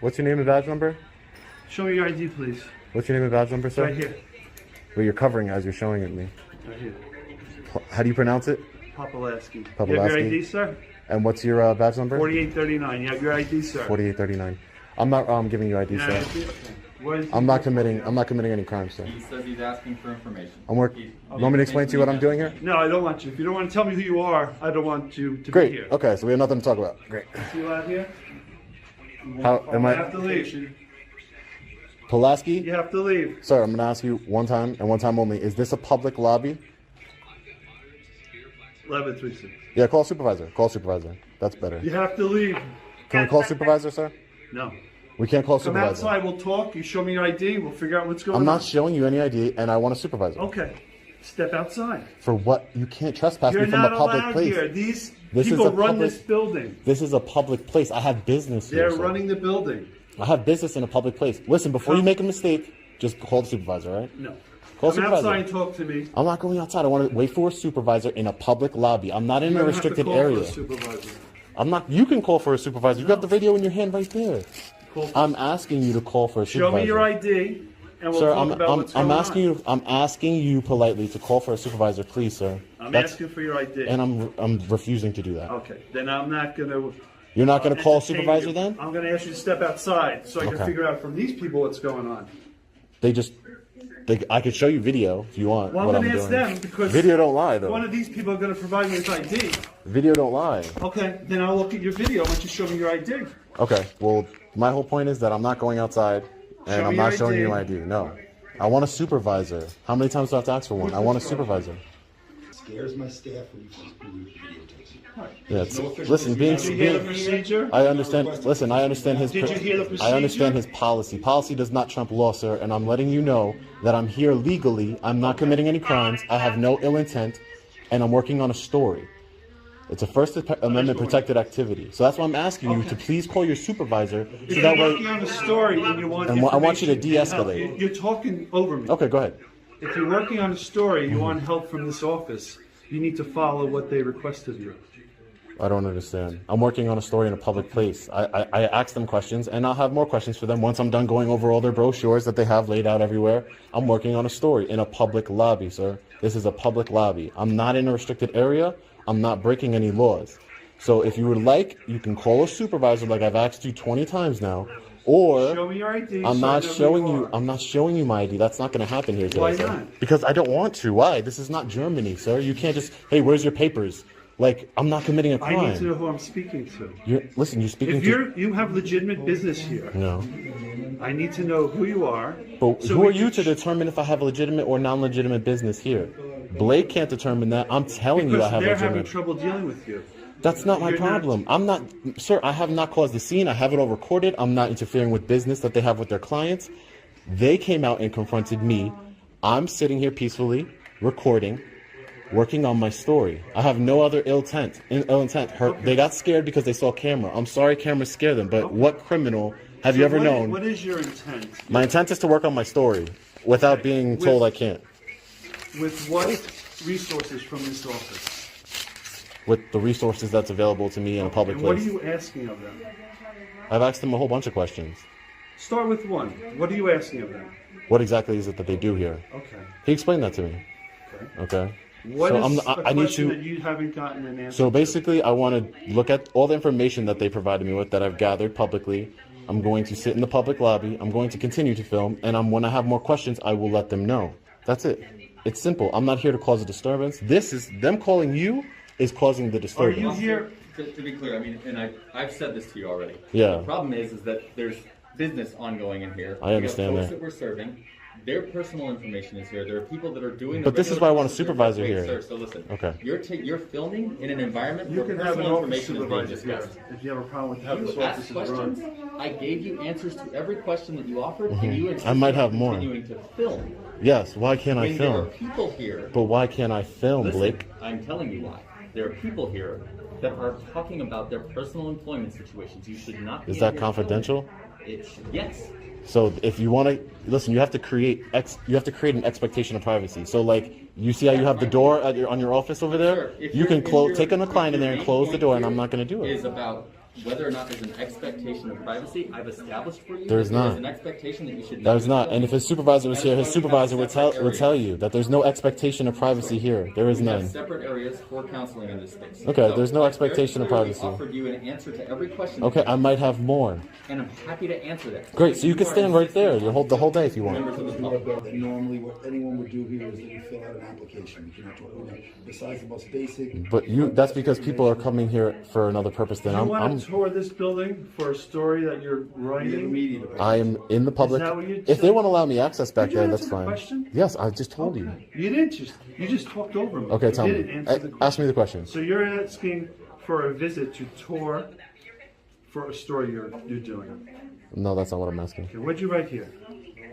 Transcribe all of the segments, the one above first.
What's your name and badge number? Show me your ID, please. What's your name and badge number, sir? Right here. Well, you're covering as you're showing it me. Right here. How do you pronounce it? Popolaski. Popolaski. You have your ID, sir? And what's your badge number? 4839. You have your ID, sir? 4839. I'm not giving you ID, Yeah, sir. okay. I'm not committing any crimes, sir. He says he's asking for information. You want me to explain to you what I'm doing here? No, I don't want you. If you don't want to tell me who you are, I don't want you to Great. be here. Okay, so we have nothing to talk about. Great. See you out here? How am You I? have to leave. Pulaski? You have to leave. Sir, I'm going to ask you one time and one time only. Is this a public lobby? 1136. Yeah, call supervisor. Call supervisor. That's better. You have to leave. Can we call supervisor, sir? No. We can't call Come supervisor. outside, we'll talk. You show me your ID, we'll figure out what's going on. I'm not showing you any ID, and I want a supervisor. Okay. Step outside. For what? You can't trespass You're me from not a public allowed place. here. These This is people a run public- this building. This is a public place. I have business here. They're sir. running the building. I have business in a public place. Listen, before you make a mistake, just call the supervisor, right? No. Call Come supervisor. outside and talk to me. I'm not going outside. I want to wait for a supervisor in a public lobby. I'm not in You're a gonna have to restricted call for area. a supervisor. I'm not. You can call for a supervisor. You got the video in your hand right there. Call- I'm asking you to call for a Show supervisor. me your ID, and we'll Sir, talk about what's going asking on. you. I'm asking you politely to call for a supervisor, please, sir. I'm That's- asking for your ID. And I'm refusing to do that. Okay, then I'm not going to. You're not going to call a entertain supervisor you. then? I'm going to ask you to step outside so I can Okay. figure out from these people what's going on. I could show you video if you want. Well, what I'm going I'm to ask doing. them because Video don't lie though. one of these people are going to provide me with ID. Video don't lie. Okay, then I'll look at your video once you show me your ID. Okay. Well, my whole point is that I'm not going outside, and Show I'm me not your showing ID. you my ID. No. I want a supervisor. How many times do I have to ask for one? I want a supervisor. Scares my staff when you videotape. Yeah. Listen, being. Did you hear the procedure? I understand. Listen, I understand his. Did you hear the I understand procedure? his policy. Policy does not trump law, sir. And I'm letting you know that I'm here legally. I'm not committing any crimes. I have no ill intent, and I'm working on a story. It's a First Amendment protected activity. So that's why I'm asking you to please call your supervisor, so If that you're way. working on a story and you want And I want you to information and help, de-escalate. You're talking over me. Okay, go ahead. If you're working on a story, you want help from this office, you need to follow what they request of you. I don't understand. I'm working on a story in a public place. I ask them questions, and I'll have more questions for them once I'm done going over all their brochures that they have laid out everywhere. I'm working on a story in a public lobby, sir. This is a public lobby. I'm not in a restricted area. I'm not breaking any laws. So if you would like, you can call a supervisor like I've asked you 20 times now, or Show me your ID. I'm so not I know who showing you. are. I'm not showing you my ID. That's not going to happen here today, Why sir. not? Because I don't want to. Why? This is not Germany, sir. You can't just. Hey, where's your papers? Like, I'm not committing a I crime. need to know who I'm speaking to. Listen, you're speaking If to. you have legitimate business here, No. I need to know who you are. But so who we are you can- to determine if I have a legitimate or non-legitimate business here? Blake can't determine that. I'm telling you I Because have they're having legitimate. trouble dealing with you. That's not my You're not- problem. I'm not, sir. I have not caused the scene. I have it all recorded. I'm not interfering with business that they have with their clients. They came out and confronted me. I'm sitting here peacefully, recording, working on my story. I have no other ill intent. They got scared because they saw camera. I'm sorry, cameras scare them. But what criminal have you So ever known? What is your intent? My intent is to work on my story without being told I can't. With what resources from this office? With the resources that's available to me in a public And what are place. you asking of them? I've asked them a whole bunch of questions. Start with one. What are you asking of them? What exactly is it that they do here? Okay. He explained that to me. Okay. What So is I a need question to. that you haven't gotten an answer So to? basically, I want to look at all the information that they provided me with that I've gathered publicly. I'm going to sit in the public lobby. I'm going to continue to film, and when I have more questions, I will let them know. That's it. It's simple. I'm not here to cause a disturbance. This is them calling you is causing the Are disturbance. you here? To be clear, I mean, and I've said this to you already. Yeah. The problem is that there's business ongoing in here. I understand we have that. folks that we're serving. Their personal information is here. There are people that are doing. But this is why I want a supervisor Wait, here. Sir, so listen. Okay. You're filming in an environment You where can have an personal office information is being supervisor here. discussed. If you have a problem with how this You office asked is questions. run. I gave you answers to every question that you offered, and you Mm-hmm. I might have more. continuing to film. Yes. Why can't I When there are film? people here. But why can't I film, Listen, Blake? I'm telling you why. There are people here that are talking about their personal employment situations. You should not. Be Is in that here confidential? filming. Yes. So if you want to listen, you have to create an expectation of privacy. So like you see how you have the door on your office over there. Sure. If You can your- if your- take a client in there and if close your the door, and main I'm not going to do point it. Is about whether or not there's an expectation of privacy. I've established for you There's that not. there's an expectation that you should There's not. And if his supervisor was here, his supervisor would tell you that there's no expectation of privacy here. There is We have none. separate areas for counseling in this space. Okay, So, there's no I've expectation of very clearly privacy. offered you an answer to every question. Okay, I might have more. And I'm happy to answer that. Great, so you can are stand right insisting there on the whole day if you want. members of the public. Normally, what anyone would do here is that you fill out an application. You cannot talk about besides the most basic. But that's because people are coming here for another purpose than You I'm want to tour this building for a story that you're writing? Media device. I am in the public. Is that what you If they said? want to allow me access back Did you there, answer that's the fine. question? Yes, I just told you. You didn't you just talked over me. Okay, You tell didn't me. answer the question. Ask me the question. So you're asking for a visit to tour for a story you're doing. No, that's not what I'm asking. Okay, what'd you write here?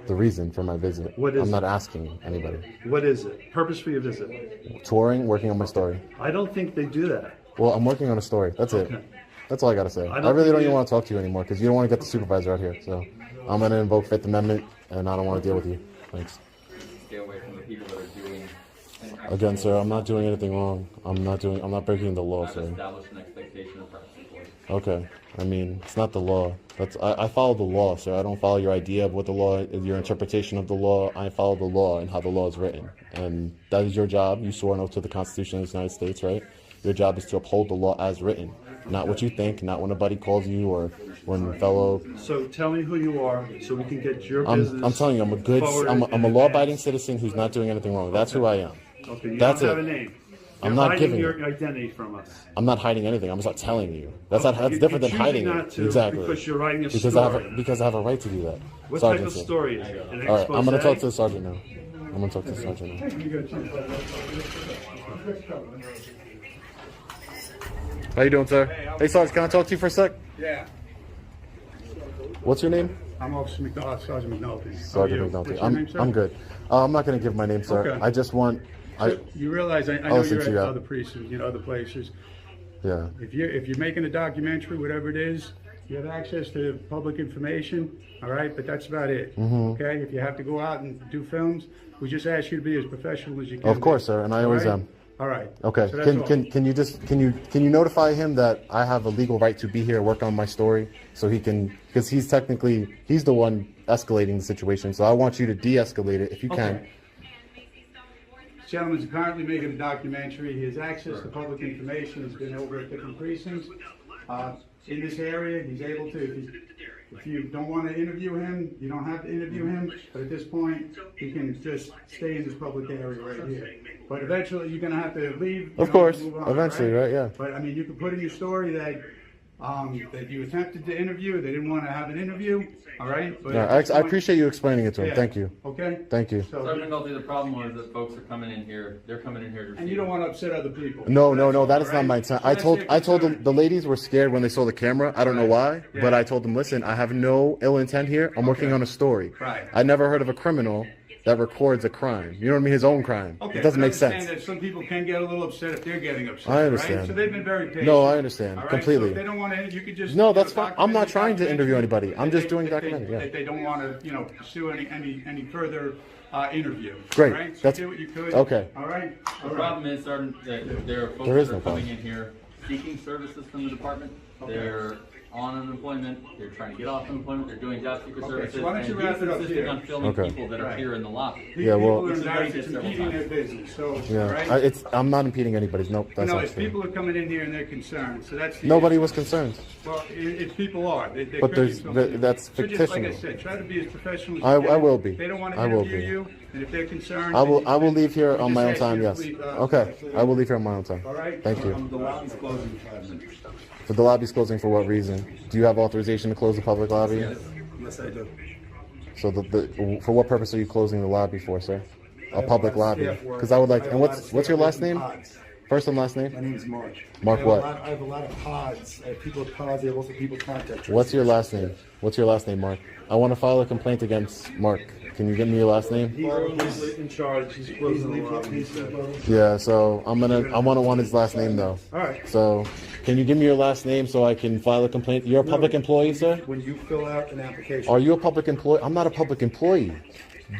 The reason for my visit. What is I'm it? not asking anybody. What is it? Purpose for your visit? Touring, working on my story. I don't think they do that. Well, I'm working on a story. That's it. Okay. That's all I gotta say. I I, don't really think don't you- even want to talk to you anymore because you don't want to get the supervisor out here. So I'm gonna invoke Fifth Amendment, and I don't want to deal with you. Thanks. Stay away from the people that are doing an actual- Again, sir, I'm not doing anything wrong. I'm not breaking the law, I've sir. established an expectation of privacy for you. Okay. I mean, it's not the law. I follow the law, sir. I don't follow your idea of what the law is, your interpretation of the law. I follow the law and how the law is written. And that is your job. You swore an oath to the Constitution of the United States, right? Your job is to uphold the law as written. Not what you think, not when a buddy calls you or when a fellow... So tell me who you are so we can get your business. I'm telling you, I'm a good, forward I'm in a law-abiding advance. citizen who's not doing anything wrong. That's who I am. Okay, you That's don't it. have a name. I'm You're not hiding giving your it. identity from us. I'm not hiding anything. I'm just not telling you. That's not. Okay, That's you- different you're than hiding choosing it. not to Exactly. because you're writing a because I story. have a right to do that. What Sergeant type of said. story is it? An All right, I'm gonna talk to expose? the sergeant now. I'm gonna talk to the sergeant now. How you doing, sir? Hey, Sarge, can I talk to you for a sec? Yeah, What's your name? I'm Officer McNulty, Sergeant McNulty. Sergeant How are you? McNulty. What's your name, sir? I'm good. I'm not gonna give my name, sir. Okay. I just want. You realize I I'll know listen you're to at you. other precincts, other places. Yeah. If you're making a documentary, whatever it is, you have access to public information. All right, but that's about it. Mm-hmm. Okay. If you have to go out and do films, we just ask you to be as professional as you can. Of course, be. sir, and I All always right? am. All right. Okay. So that's all. Can you notify him that I have a legal right to be here, work on my story, so he can, because he's the one escalating the situation. So I want you to de-escalate it if you can. Okay. This gentleman's currently making a documentary. He has access to public information. He's been over at different precincts. In this area, he's able to, if you don't want to interview him, you don't have to interview him, but at this point, he can just stay in this public area right here. But eventually, you're gonna have to leave. Of course, eventually, right? Yeah. But I mean, you could put in your story that, that you attempted to interview, they didn't want to have an interview, all right? But Yeah, at this I point- appreciate you explaining it to him. Yeah. Thank you. Okay? Thank you. So, Sergeant McNulty, the problem was that folks are coming in here, they're coming in here to and you don't want to upset other people. No, that That's is all, not my right? intent. So I that's told your them concern. the ladies were scared when they saw the camera. I don't know why, Yeah. but I told them, listen, I have no ill intent here. I'm working on a story. Right. I never heard of a criminal that records a crime. You know what I mean? His own crime. Okay, It doesn't but make sense. understand that some people can get a little upset if they're getting upset. I understand. Right? So they've been very patient. No, I understand. All right? Completely. So if they don't want to, you could just. No, do a that's fine. I'm not documentary trying to interview anybody. I'm if just they- doing if they- documentary, yeah. If they don't want to, pursue any further interview. Great. All right? So That's- do what you could. okay. All right. The All right. problem is, Sergeant, that there are folks There is that no are coming problem. in here seeking services from the department. They're on unemployment, they're trying to get off unemployment, they're doing job seeker Okay, services, so why don't and you he's wrap it up insisting here? on filming Okay. people that are Right. here in the lobby. Yeah, well- People are This is already embarrassed, did it's several impeding their times. business, so. all Yeah. right? I'm not impeding anybody's. Nope. That's No, not it's true. people are coming in here and they're concerned, so that's the Nobody issue. was concerned. Well, if people are, there But could there's- be something. that's So just like I fictional. said, try to be as professional as I- you can. I will be. If they don't want to I will interview be. you, and if they're concerned. I will. then I will leave here we on just my own ask time. you Yes. to leave, Okay. I will leave here on my own time. All right. Thank you. The lobby's closing in 5 minutes. But the lobby's closing for what reason? Do you have authorization to close the public lobby? Yes, I do. So for what purpose are you closing the lobby for, sir? A public lobby? Because I would like. have And a lot of what's your staff last name? working pods. First and last My name? name is Mark. Mark I have what? I have a lot of pods. I have people with pods. I have also people with contact tracing. What's your last name? What's your last name, Mark? I want to file a complaint against Mark. Can you give me your last name? He's in charge. He's closing the lobby. he said. Yeah. So I want his last name though. All right. So can you give me your last name so I can file a complaint? You're a public employee, sir? When you fill out an application, Are you a public employee? I'm not a public employee.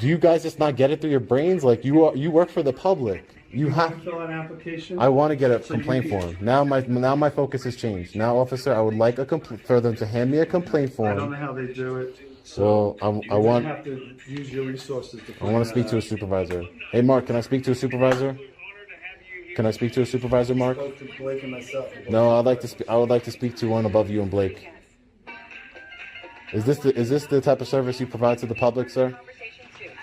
Do you guys just not get it through your brains? Like you work for the public. You want have. to fill out an application? I want to get a So you complaint can- form. Now my focus has changed. Now, officer, I would like for them to hand me a complaint I don't know form. how they do it. Well, So I you want. have to use your resources to I find want to speak that to a out. supervisor. Hey, Mark, can I speak to a supervisor? Can I speak to a supervisor, Mark? Spoke to Blake and myself. No, I'd like to. I would like to speak to one above you and Blake. Is this the type of service you provide to the public, sir?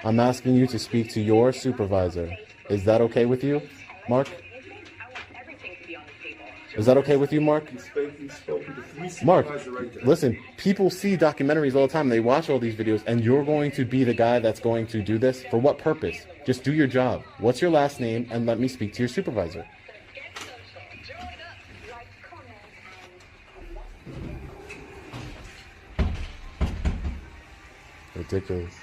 I'm asking you to speak to your supervisor. Is that okay with you, Mark? Is that okay with you, Mark? He spoke to the three Mark, supervisors right there. listen, people see documentaries all the time. They watch all these videos, and you're going to be the guy that's going to do this? For what purpose? Just do your job. What's your last name? And let me speak to your supervisor. Ridiculous.